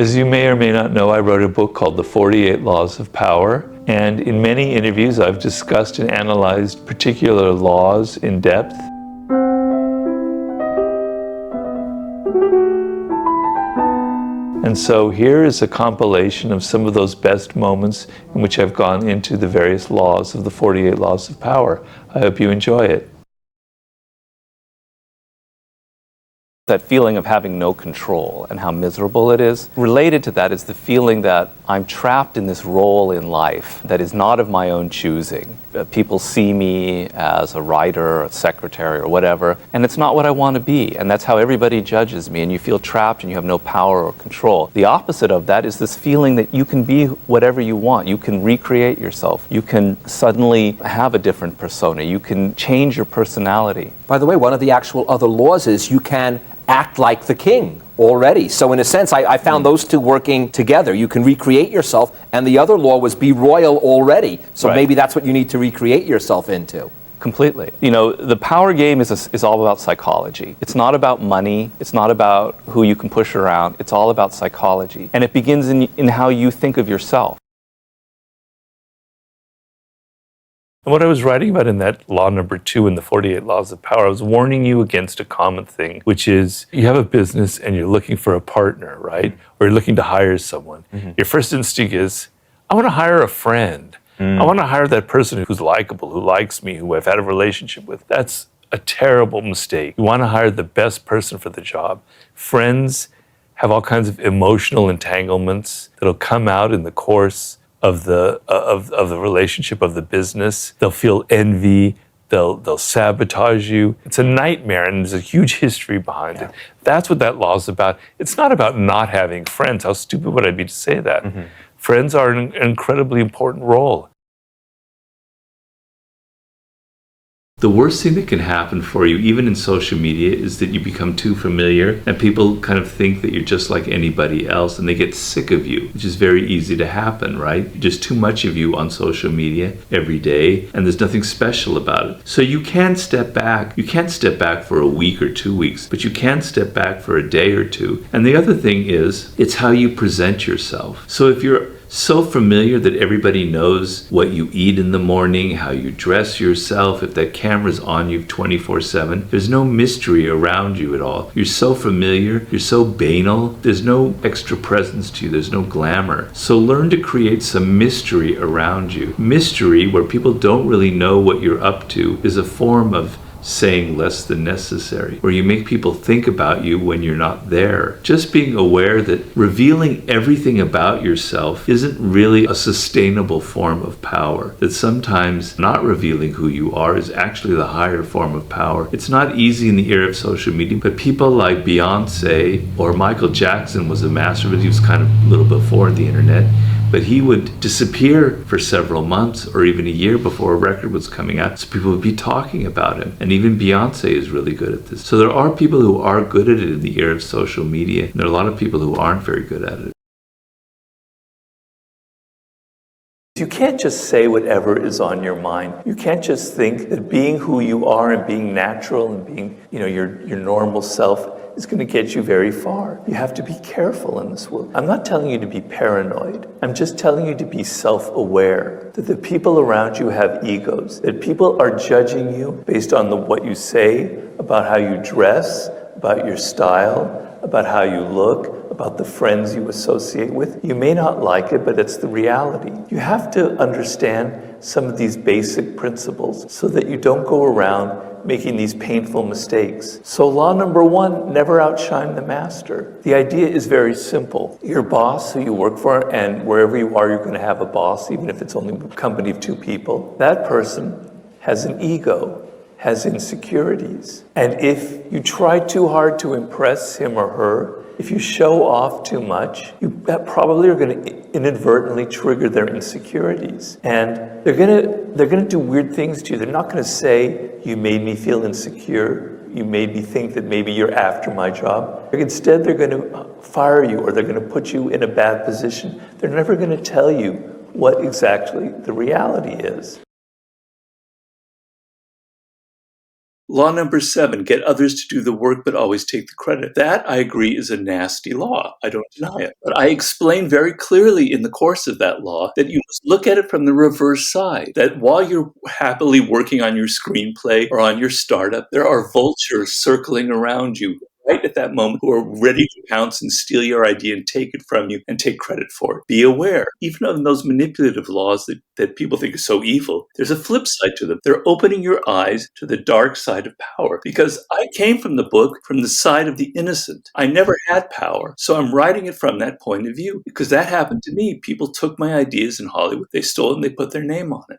As you may or may not know, I wrote a book called The 48 Laws of Power, and in many interviews I've discussed and analyzed particular laws in depth. And so here is a compilation of some of those best moments in which I've gone into the various laws of the 48 Laws of Power. I hope you enjoy it. That feeling of having no control and how miserable it is. Related to that is the feeling that I'm trapped in this role in life that is not of my own choosing. People see me as a writer, a secretary, or whatever, and it's not what I want to be, and that's how everybody judges me, and you feel trapped and you have no power or control. The opposite of that is this feeling that you can be whatever you want. You can recreate yourself. You can suddenly have a different persona. You can change your personality. By the way, one of the actual other laws is you can act like the king already. So in a sense, I found those two working together. You can recreate yourself, and the other law was be royal already. So Right. maybe that's what you need to recreate yourself into. Completely. You know, the power game is all about psychology. It's not about money. It's not about who you can push around. It's all about psychology. And it begins in how you think of yourself. And what I was writing about in that law number 2 in the 48 Laws of Power, I was warning you against a common thing, which is you have a business and you're looking for a partner, right? Or you're looking to hire someone. Your first instinct is, I want to hire a friend. I want to hire that person who's likable, who likes me, who I've had a relationship with. That's a terrible mistake. You want to hire the best person for the job. Friends have all kinds of emotional entanglements that'll come out in the course of the relationship, of the business. They'll feel envy. They'll sabotage you. It's a nightmare, and there's a huge history behind it. That's what that law is about. It's not about not having friends. How stupid would I be to say that? Friends are an incredibly important role. The worst thing that can happen for you, even in social media, is that you become too familiar and people kind of think that you're just like anybody else and they get sick of you, which is very easy to happen, right? Just too much of you on social media every day and there's nothing special about it. So you can step back. You can't step back for a week or 2 weeks, but you can step back for a day or two. And the other thing is, it's how you present yourself. So if you're so familiar that everybody knows what you eat in the morning, how you dress yourself, if that camera's on you 24/7, there's no mystery around you at all. You're so familiar, you're so banal, there's no extra presence to you, there's no glamour. So learn to create some mystery around you. Mystery, where people don't really know what you're up to, is a form of saying less than necessary, where you make people think about you when you're not there. Just being aware that revealing everything about yourself isn't really a sustainable form of power, that sometimes not revealing who you are is actually the higher form of power. It's not easy in the era of social media, but people like Beyonce or Michael Jackson was a master, but he was kind of a little before the internet. But he would disappear for several months or even a year before a record was coming out, so people would be talking about him. And even Beyonce is really good at this. So there are people who are good at it in the era of social media, and there are a lot of people who aren't very good at it. You can't just say whatever is on your mind. You can't just think that being who you are and being natural and being, your normal self is going to get you very far. You have to be careful in this world. I'm not telling you to be paranoid. I'm just telling you to be self-aware, that the people around you have egos, that people are judging you based on what you say, about how you dress, about your style, about how you look, about the friends you associate with. You may not like it, but it's the reality. You have to understand some of these basic principles so that you don't go around making these painful mistakes. So law number 1, never outshine the master. The idea is very simple. Your boss who you work for, and wherever you are, you're going to have a boss, even if it's only a company of 2 people. That person has an ego, has insecurities. And if you try too hard to impress him or her, if you show off too much, you probably are going to inadvertently trigger their insecurities. And they're going to do weird things to you. They're not going to say, you made me feel insecure. You made me think that maybe you're after my job. Instead, they're going to fire you, or they're going to put you in a bad position. They're never going to tell you what exactly the reality is. Law number 7, get others to do the work but always take the credit. That, I agree, is a nasty law. I don't deny it. But I explain very clearly in the course of that law that you must look at it from the reverse side. That while you're happily working on your screenplay or on your startup, there are vultures circling around you right at that moment who are ready to pounce and steal your idea and take it from you and take credit for it. Be aware, even of those manipulative laws that people think are so evil, there's a flip side to them. They're opening your eyes to the dark side of power. Because I came from the book from the side of the innocent. I never had power. So I'm writing it from that point of view. Because that happened to me. People took my ideas in Hollywood, they stole it and they put their name on it.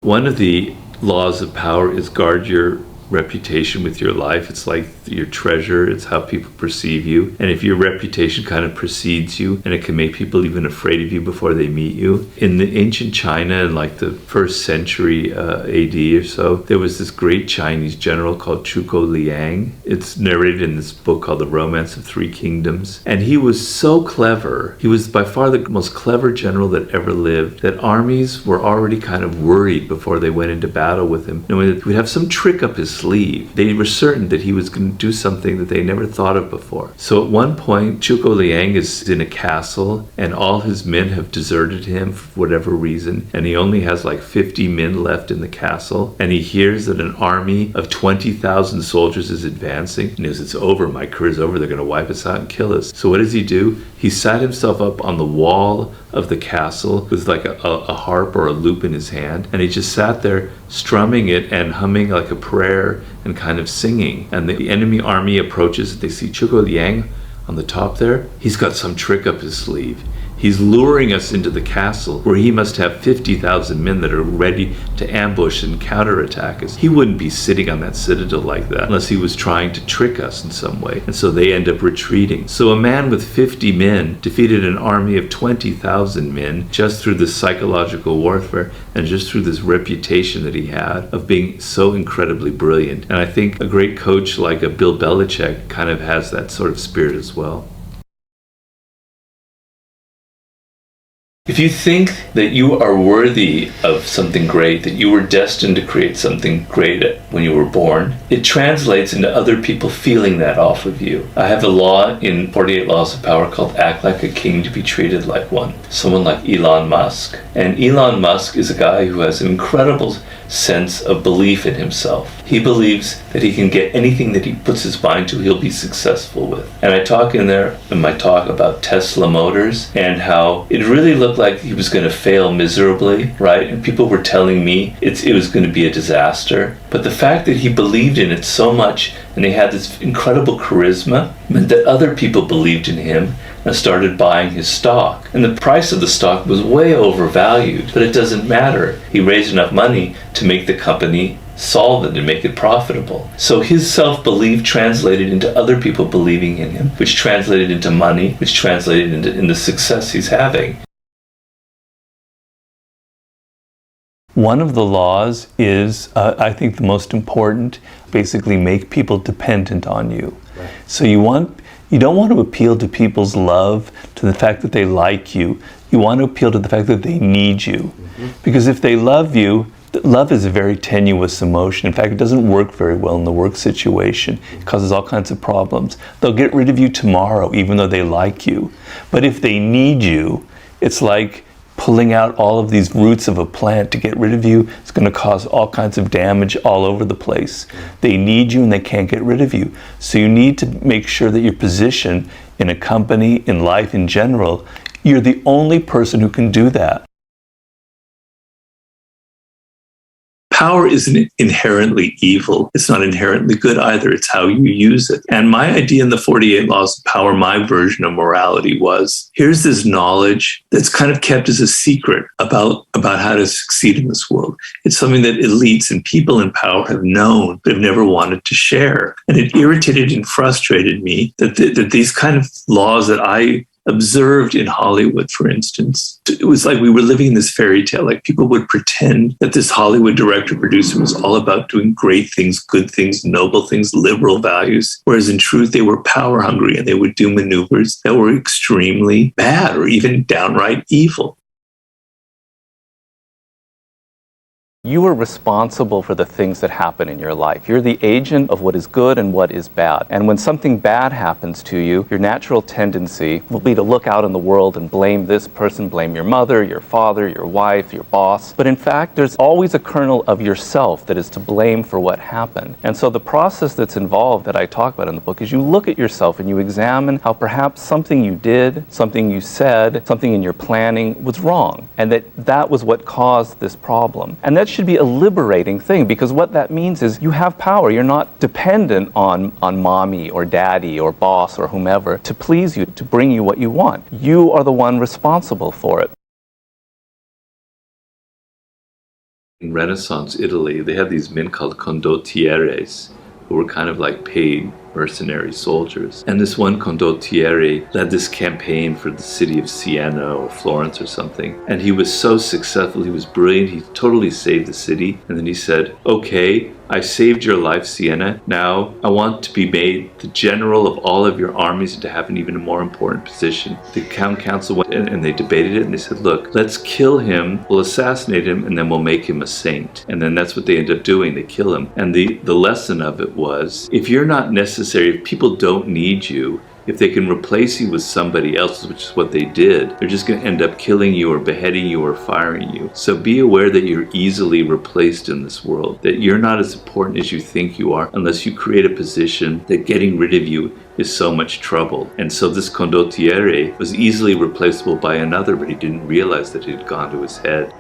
One of the laws of power is guard your reputation with your life. It's like your treasure. It's how people perceive you. And if your reputation kind of precedes you, and it can make people even afraid of you before they meet you. In the ancient China, in like the 1st century AD or so, there was this great Chinese general called Zhuge Liang. It's narrated in this book called The Romance of Three Kingdoms. And he was so clever. He was by far the most clever general that ever lived, that armies were already kind of worried before they went into battle with him, knowing that he would have some trick up his sleeve. They were certain that he was going to do something that they never thought of before. So at one point, Zhuge Liang is in a castle and all his men have deserted him for whatever reason, and he only has like 50 men left in the castle, and he hears that an army of 20,000 soldiers is advancing, and he goes, it's over, my career's over, they're going to wipe us out and kill us. So what does he do? He sat himself up on the wall of the castle with like a harp or a lute in his hand, and he just sat there strumming it and humming like a prayer and kind of singing. And the enemy army approaches. They see Zhuge Liang on the top there. He's got some trick up his sleeve. He's luring us into the castle where he must have 50,000 men that are ready to ambush and counterattack us. He wouldn't be sitting on that citadel like that unless he was trying to trick us in some way. And so they end up retreating. So a man with 50 men defeated an army of 20,000 men just through this psychological warfare and just through this reputation that he had of being so incredibly brilliant. And I think a great coach like a Bill Belichick kind of has that sort of spirit as well. If you think that you are worthy of something great, that you were destined to create something great when you were born, it translates into other people feeling that off of you. I have a law in 48 Laws of Power called Act Like a King to be Treated Like One. Someone like Elon Musk. And Elon Musk is a guy who has an incredible sense of belief in himself. He believes that he can get anything that he puts his mind to, he'll be successful with. And I talk in there in my talk about Tesla Motors and how it really looked like he was going to fail miserably, right? And people were telling me it was going to be a disaster. But the fact that he believed in it so much and he had this incredible charisma meant that other people believed in him and started buying his stock. And the price of the stock was way overvalued, but it doesn't matter. He raised enough money to make the company solvent and make it profitable. So his self-belief translated into other people believing in him, which translated into money, which translated into the success he's having. One of the laws is, I think the most important, basically make people dependent on you. Right. So you don't want to appeal to people's love, to the fact that they like you. You want to appeal to the fact that they need you. Mm-hmm. Because if they love you, love is a very tenuous emotion. In fact, it doesn't work very well in the work situation. It causes all kinds of problems. They'll get rid of you tomorrow, even though they like you. But if they need you, it's like pulling out all of these roots of a plant to get rid of you. It's going to cause all kinds of damage all over the place. They need you and they can't get rid of you. So you need to make sure that your position in a company, in life in general, you're the only person who can do that. Power isn't inherently evil. It's not inherently good either. It's how you use it. And my idea in the 48 Laws of Power, my version of morality was, here's this knowledge that's kind of kept as a secret about how to succeed in this world. It's something that elites and people in power have known, but have never wanted to share. And it irritated and frustrated me that these kind of laws that I observed in Hollywood, for instance, it was like we were living in this fairy tale. Like people would pretend that this Hollywood director producer was all about doing great things, good things, noble things, liberal values, whereas in truth they were power hungry and they would do maneuvers that were extremely bad or even downright evil. You are responsible for the things that happen in your life. You're the agent of what is good and what is bad. And when something bad happens to you, your natural tendency will be to look out in the world and blame this person, blame your mother, your father, your wife, your boss. But in fact, there's always a kernel of yourself that is to blame for what happened. And so the process that's involved that I talk about in the book is you look at yourself and you examine how perhaps something you did, something you said, something in your planning was wrong, and that was what caused this problem. And that should be a liberating thing, because what that means is you have power. You're not dependent on mommy or daddy or boss or whomever to please you, to bring you what you want. You are the one responsible for it. In Renaissance Italy, they had these men called condottieres, who were kind of like paid mercenary soldiers. And this one condottiere led this campaign for the city of Siena or Florence or something. And he was so successful, he was brilliant, he totally saved the city. And then he said, okay, I saved your life, Siena. Now I want to be made the general of all of your armies and to have an even more important position. The town council went in and they debated it and they said, look, let's kill him, we'll assassinate him, and then we'll make him a saint. And then that's what they end up doing, they kill him. And the lesson of it was, if you're not necessary, if people don't need you, if they can replace you with somebody else, which is what they did, they're just going to end up killing you or beheading you or firing you. So be aware that you're easily replaced in this world, that you're not as important as you think you are unless you create a position that getting rid of you is so much trouble. And so this condottiere was easily replaceable by another, but he didn't realize that it had gone to his head.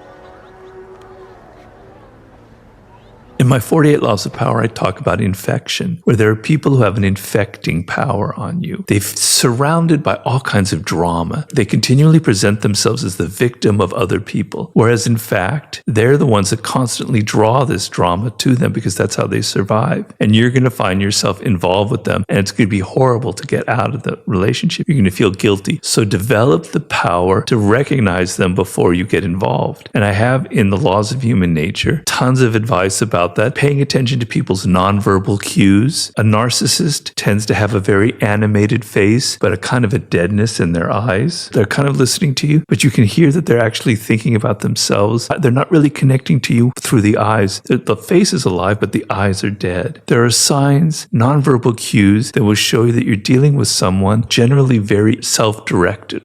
In my 48 Laws of Power, I talk about infection, where there are people who have an infecting power on you. They're surrounded by all kinds of drama. They continually present themselves as the victim of other people, whereas in fact, they're the ones that constantly draw this drama to them because that's how they survive. And you're going to find yourself involved with them, and it's going to be horrible to get out of the relationship. You're going to feel guilty. So develop the power to recognize them before you get involved. And I have in the Laws of Human Nature tons of advice about that, paying attention to people's nonverbal cues. A narcissist tends to have a very animated face, but a kind of a deadness in their eyes. They're kind of listening to you, but you can hear that they're actually thinking about themselves. They're not really connecting to you through the eyes. The face is alive, but the eyes are dead. There are signs, nonverbal cues that will show you that you're dealing with someone generally very self-directed.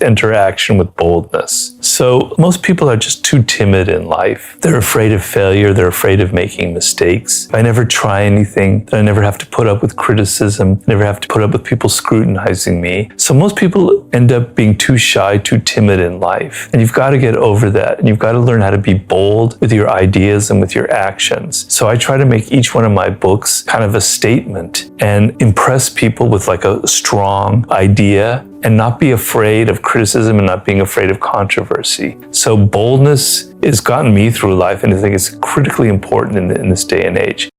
Interaction with boldness. So most people are just too timid in life. They're afraid of failure. They're afraid of making mistakes. I never try anything. I never have to put up with criticism. I never have to put up with people scrutinizing me. So most people end up being too shy, too timid in life. And you've got to get over that. And you've got to learn how to be bold with your ideas and with your actions. So I try to make each one of my books kind of a statement and impress people with like a strong idea, and not be afraid of criticism and not being afraid of controversy. So boldness has gotten me through life, and I think it's critically important in this day and age.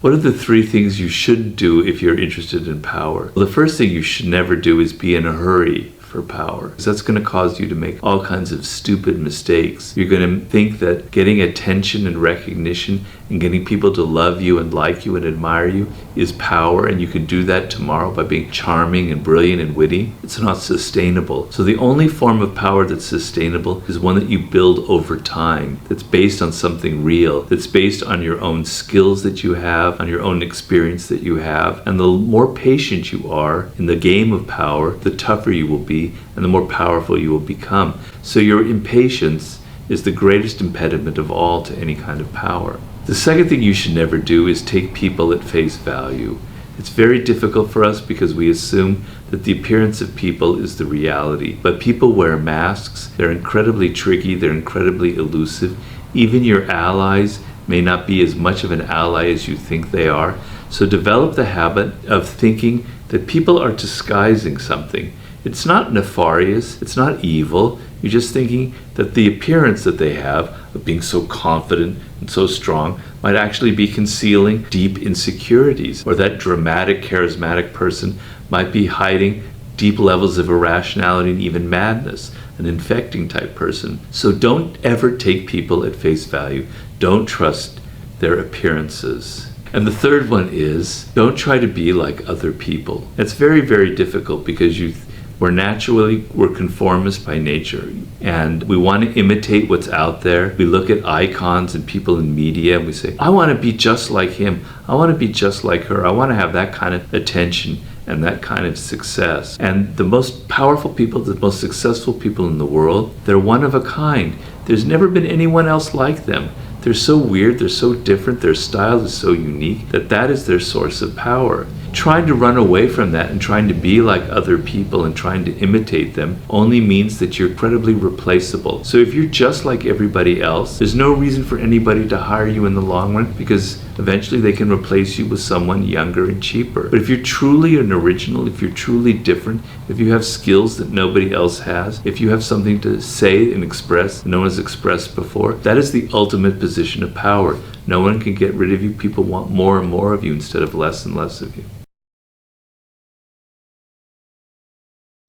What are the 3 things you shouldn't do if you're interested in power? Well, the first thing you should never do is be in a hurry for power, because that's going to cause you to make all kinds of stupid mistakes. You're going to think that getting attention and recognition and getting people to love you and like you and admire you is power, and you can do that tomorrow by being charming and brilliant and witty. It's not sustainable. So the only form of power that's sustainable is one that you build over time, that's based on something real, that's based on your own skills that you have, on your own experience that you have. And the more patient you are in the game of power, the tougher you will be and the more powerful you will become. So your impatience is the greatest impediment of all to any kind of power. The second thing you should never do is take people at face value. It's very difficult for us because we assume that the appearance of people is the reality. But people wear masks. They're incredibly tricky. They're incredibly elusive. Even your allies may not be as much of an ally as you think they are. So develop the habit of thinking that people are disguising something. It's not nefarious. It's not evil. You're just thinking that the appearance that they have of being so confident and so strong might actually be concealing deep insecurities, or that dramatic, charismatic person might be hiding deep levels of irrationality and even madness, an infecting type person. So don't ever take people at face value. Don't trust their appearances. And the third one is, don't try to be like other people. It's very, very difficult because you We're conformists by nature, and we want to imitate what's out there. We look at icons and people in media and we say, I want to be just like him. I want to be just like her. I want to have that kind of attention and that kind of success. And the most powerful people, the most successful people in the world, they're one of a kind. There's never been anyone else like them. They're so weird, they're so different, their style is so unique that is their source of power. Trying to run away from that and trying to be like other people and trying to imitate them only means that you're incredibly replaceable. So if you're just like everybody else, there's no reason for anybody to hire you in the long run, because eventually they can replace you with someone younger and cheaper. But if you're truly an original, if you're truly different, if you have skills that nobody else has, if you have something to say and express that no one has expressed before, that is the ultimate position of power. No one can get rid of you. People want more and more of you instead of less and less of you.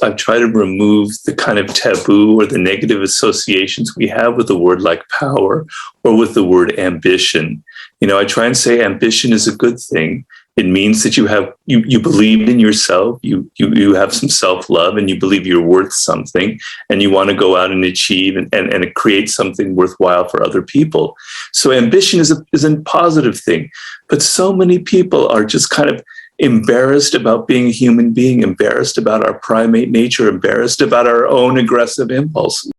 I try to remove the kind of taboo or the negative associations we have with a word like power or with the word ambition. I try and say ambition is a good thing. It means that you believe in yourself, you have some self-love, and you believe you're worth something, and you want to go out and achieve and create something worthwhile for other people. So ambition is a positive thing. But so many people are just kind of embarrassed about being a human being, embarrassed about our primate nature, embarrassed about our own aggressive impulses.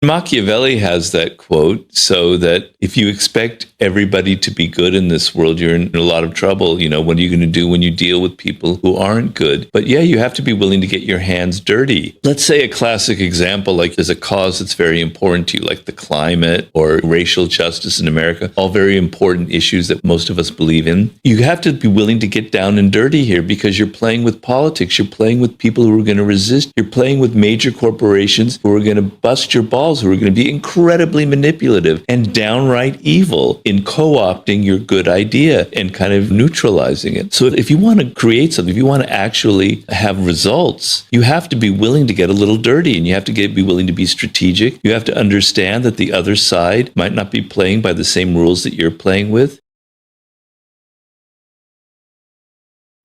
Machiavelli has that quote, so that if you expect everybody to be good in this world, you're in a lot of trouble. What are you going to do when you deal with people who aren't good? But yeah, you have to be willing to get your hands dirty. Let's say a classic example, like there's a cause that's very important to you, like the climate or racial justice in America, all very important issues that most of us believe in. You have to be willing to get down and dirty here, because you're playing with politics. You're playing with people who are going to resist. You're playing with major corporations who are going to bust your balls, who are going to be incredibly manipulative and downright evil in co-opting your good idea and kind of neutralizing it. So if you want to create something, if you want to actually have results, you have to be willing to get a little dirty, and you have to be willing to be strategic. You have to understand that the other side might not be playing by the same rules that you're playing with.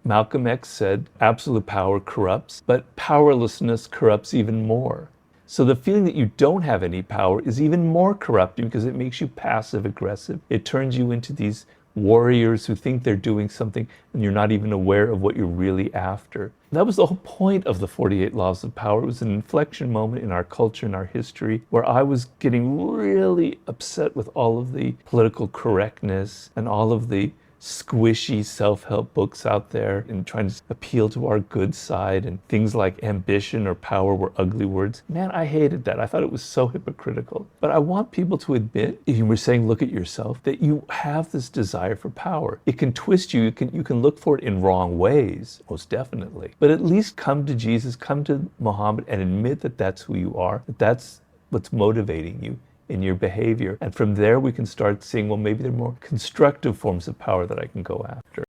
Malcolm X said, absolute power corrupts, but powerlessness corrupts even more. So the feeling that you don't have any power is even more corrupting, because it makes you passive aggressive. It turns you into these warriors who think they're doing something and you're not even aware of what you're really after. That was the whole point of the 48 Laws of Power. It was an inflection moment in our culture, in our history, where I was getting really upset with all of the political correctness and all of the squishy self-help books out there and trying to appeal to our good side, and things like ambition or power were ugly words. Man, I hated that. I thought it was so hypocritical. But I want people to admit, if you were saying look at yourself, that you have this desire for power. It can twist you. You can look for it in wrong ways, most definitely. But at least come to Jesus, come to Muhammad, and admit that that's who you are, that that's what's motivating you in your behavior. And from there, we can start seeing, well, maybe there are more constructive forms of power that I can go after.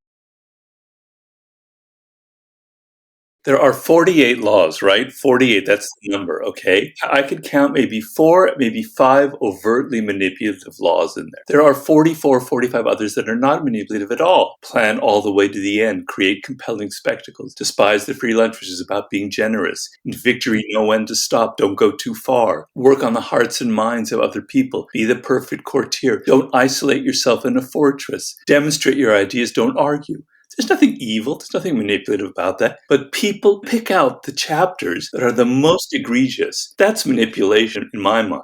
There are 48 laws, right? 48, that's the number, okay? I could count maybe 4, maybe 5 overtly manipulative laws in there. There are 44, 45 others that are not manipulative at all. Plan all the way to the end, create compelling spectacles, despise the free lunch, which is about being generous. In victory, know when to stop, don't go too far. Work on the hearts and minds of other people. Be the perfect courtier. Don't isolate yourself in a fortress. Demonstrate your ideas, don't argue. There's nothing evil, there's nothing manipulative about that. But people pick out the chapters that are the most egregious. That's manipulation in my mind.